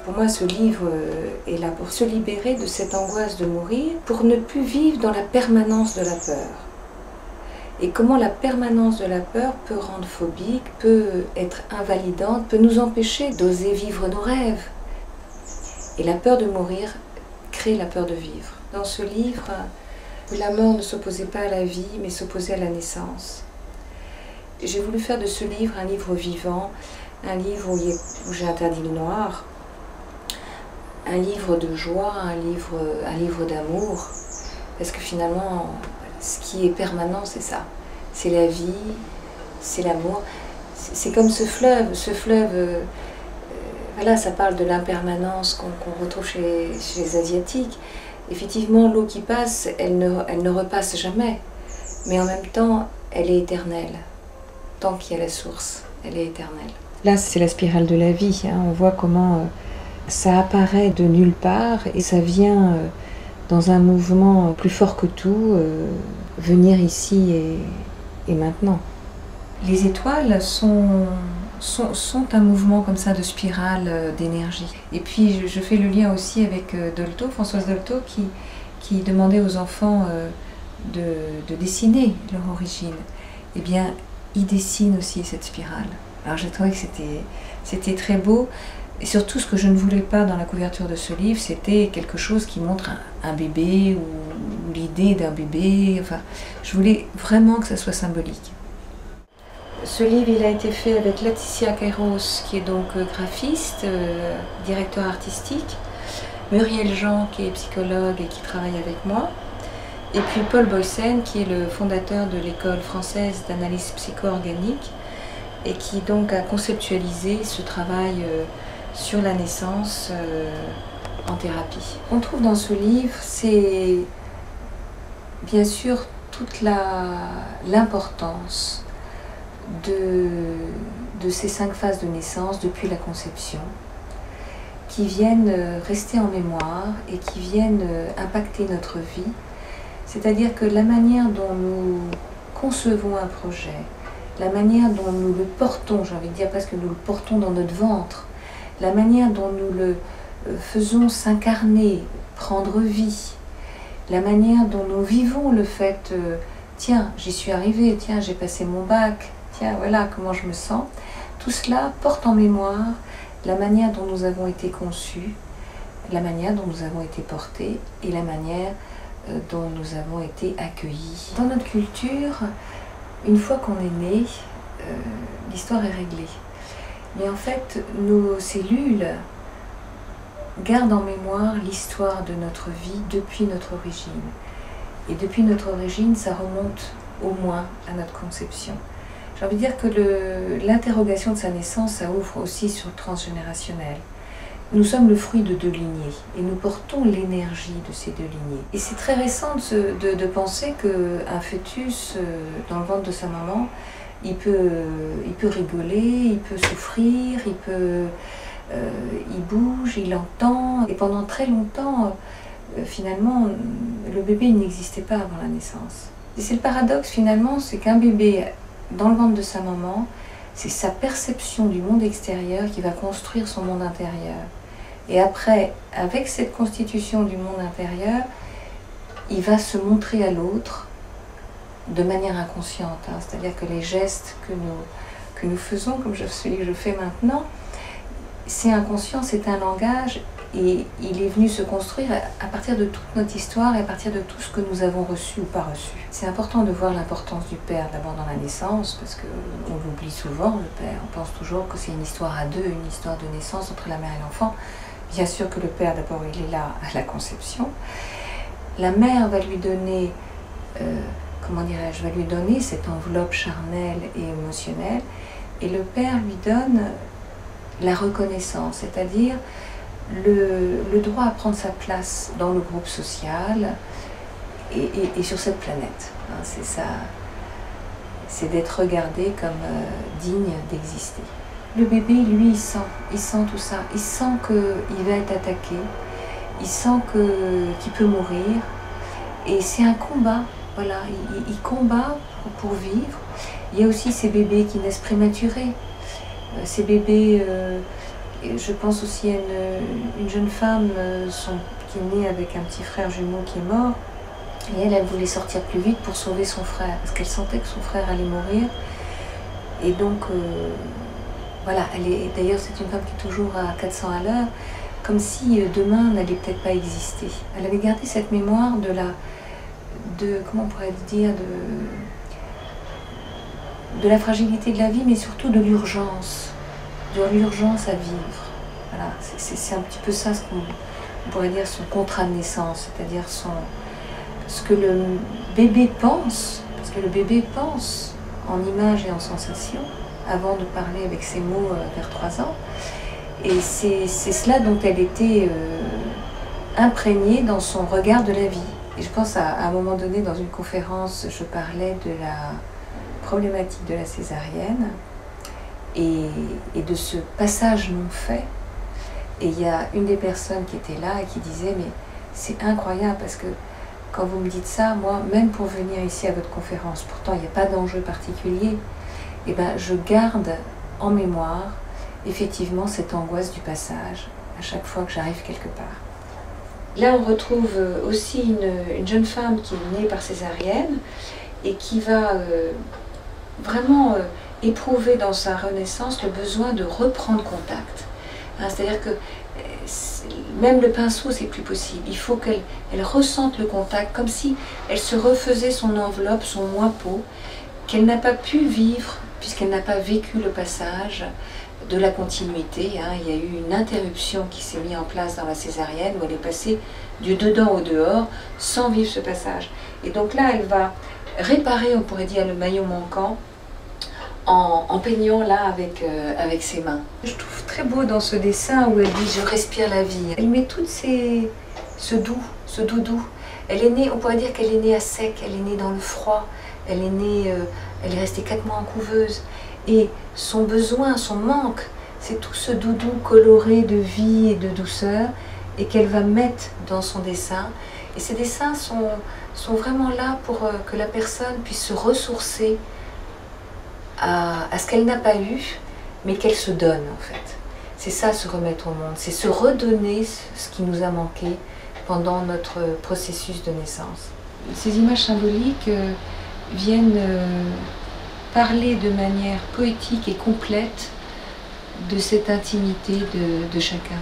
Pour moi, ce livre est là pour se libérer de cette angoisse de mourir, pour ne plus vivre dans la permanence de la peur. Et comment la permanence de la peur peut rendre phobique, peut être invalidante, peut nous empêcher d'oser vivre nos rêves. Et la peur de mourir crée la peur de vivre. Dans ce livre, la mort ne s'opposait pas à la vie, mais s'opposait à la naissance. J'ai voulu faire de ce livre un livre vivant, un livre où j'ai interdit le noir, un livre de joie, un livre d'amour, parce que finalement, ce qui est permanent, c'est ça. C'est la vie, c'est l'amour. C'est comme ce fleuve, voilà, ça parle de l'impermanence qu'on retrouve chez les Asiatiques. Effectivement, l'eau qui passe, elle ne repasse jamais, mais en même temps, elle est éternelle. Tant qu'il y a la source, elle est éternelle. Là, c'est la spirale de la vie, hein. On voit comment ça apparaît de nulle part et ça vient dans un mouvement plus fort que tout, venir ici et maintenant. Les étoiles sont un mouvement comme ça de spirale d'énergie. Et puis je fais le lien aussi avec Dolto, Françoise Dolto, qui demandait aux enfants de dessiner leur origine. Eh bien, il dessine aussi cette spirale. Alors j'ai trouvé que c'était très beau. Et surtout, ce que je ne voulais pas dans la couverture de ce livre, c'était quelque chose qui montre un bébé ou l'idée d'un bébé. Enfin, je voulais vraiment que ça soit symbolique. Ce livre, il a été fait avec Laetitia Kairos, qui est donc graphiste, directeur artistique, Muriel Jean, qui est psychologue et qui travaille avec moi, et puis Paul Boysen, qui est le fondateur de l'école française d'analyse psycho-organique, et qui donc a conceptualisé ce travail sur la naissance en thérapie. On trouve dans ce livre, c'est bien sûr toute l'importance de ces 5 phases de naissance depuis la conception, qui viennent rester en mémoire et qui viennent impacter notre vie. C'est-à-dire que la manière dont nous concevons un projet, la manière dont nous le portons, j'ai envie de dire presque nous le portons dans notre ventre, la manière dont nous le faisons s'incarner, prendre vie, la manière dont nous vivons le fait tiens, j'y suis arrivée, tiens, j'ai passé mon bac, tiens, voilà comment je me sens. Tout cela porte en mémoire la manière dont nous avons été conçus, la manière dont nous avons été portés et la manière dont nous avons été accueillis. Dans notre culture, une fois qu'on est né, l'histoire est réglée. Mais en fait, nos cellules gardent en mémoire l'histoire de notre vie depuis notre origine. Et depuis notre origine, ça remonte au moins à notre conception. J'ai envie de dire que l'interrogation de sa naissance, ça ouvre aussi sur le transgénérationnel. Nous sommes le fruit de 2 lignées et nous portons l'énergie de ces 2 lignées. Et c'est très récent de penser qu'un fœtus dans le ventre de sa maman, il peut rigoler, il peut souffrir, il bouge, il entend. Et pendant très longtemps, finalement, le bébé n'existait pas avant la naissance. Et c'est le paradoxe finalement, c'est qu'un bébé dans le ventre de sa maman, c'est sa perception du monde extérieur qui va construire son monde intérieur. Et après, avec cette constitution du monde intérieur, il va se montrer à l'autre de manière inconsciente. Hein. C'est-à-dire que les gestes que nous faisons, comme je fais maintenant, c'est inconscient, c'est un langage, et il est venu se construire à partir de toute notre histoire et à partir de tout ce que nous avons reçu ou pas reçu. C'est important de voir l'importance du père d'abord dans la naissance, parce qu'on l'oublie souvent, le père. On pense toujours que c'est une histoire à 2, une histoire de naissance entre la mère et l'enfant. Bien sûr que le père, d'abord, il est là à la conception. La mère va lui donner, va lui donner cette enveloppe charnelle et émotionnelle, et le père lui donne la reconnaissance, c'est-à-dire le droit à prendre sa place dans le groupe social et sur cette planète. Hein, c'est ça, c'est d'être regardé comme digne d'exister. Le bébé, lui, il sent tout ça. Il sent qu'il va être attaqué, il sent qu'il peut mourir. Et c'est un combat, voilà, il combat pour vivre. Il y a aussi ces bébés qui naissent prématurés, ces bébés Et je pense aussi à une jeune femme qui est née avec un petit frère jumeau qui est mort. Et elle voulait sortir plus vite pour sauver son frère, parce qu'elle sentait que son frère allait mourir. Et donc, voilà, d'ailleurs c'est une femme qui est toujours à 400 à l'heure, comme si demain n'allait peut-être pas exister. Elle avait gardé cette mémoire comment on pourrait dire, de la fragilité de la vie, mais surtout de l'urgence à vivre. Voilà, c'est un petit peu ça ce qu'on pourrait dire son contrat de naissance, c'est-à-dire ce que le bébé pense, parce que le bébé pense en images et en sensations, avant de parler avec ses mots vers 3 ans. Et c'est cela dont elle était imprégnée dans son regard de la vie. Et je pense à un moment donné, dans une conférence, je parlais de la problématique de la césarienne et de ce passage non fait. Et il y a une des personnes qui était là et qui disait « Mais c'est incroyable parce que quand vous me dites ça, moi, même pour venir ici à votre conférence, pourtant il n'y a pas d'enjeu particulier, et ben, je garde en mémoire effectivement cette angoisse du passage à chaque fois que j'arrive quelque part. » Là, on retrouve aussi une jeune femme qui est née par césarienne et qui va vraiment éprouver dans sa renaissance le besoin de reprendre contact. C'est-à-dire que même le pinceau, c'est plus possible. Il faut qu'elle ressente le contact, comme si elle se refaisait son enveloppe, son moi-peau, qu'elle n'a pas pu vivre, puisqu'elle n'a pas vécu le passage de la continuité. Il y a eu une interruption qui s'est mise en place dans la césarienne, où elle est passée du dedans au dehors, sans vivre ce passage. Et donc là, elle va réparer, on pourrait dire, le maillon manquant, en peignant là avec ses mains. Je trouve très beau dans ce dessin où elle dit « je respire la vie ». Elle met tout ce doudou. Elle est née, on pourrait dire qu'elle est née à sec, elle est née dans le froid, elle est restée 4 mois en couveuse. Et son besoin, son manque, c'est tout ce doudou coloré de vie et de douceur et qu'elle va mettre dans son dessin. Et ces dessins sont vraiment là pour que la personne puisse se ressourcer à ce qu'elle n'a pas eu, mais qu'elle se donne en fait. C'est ça, se remettre au monde, c'est se redonner ce qui nous a manqué pendant notre processus de naissance. Ces images symboliques viennent parler de manière poétique et complète de cette intimité de chacun.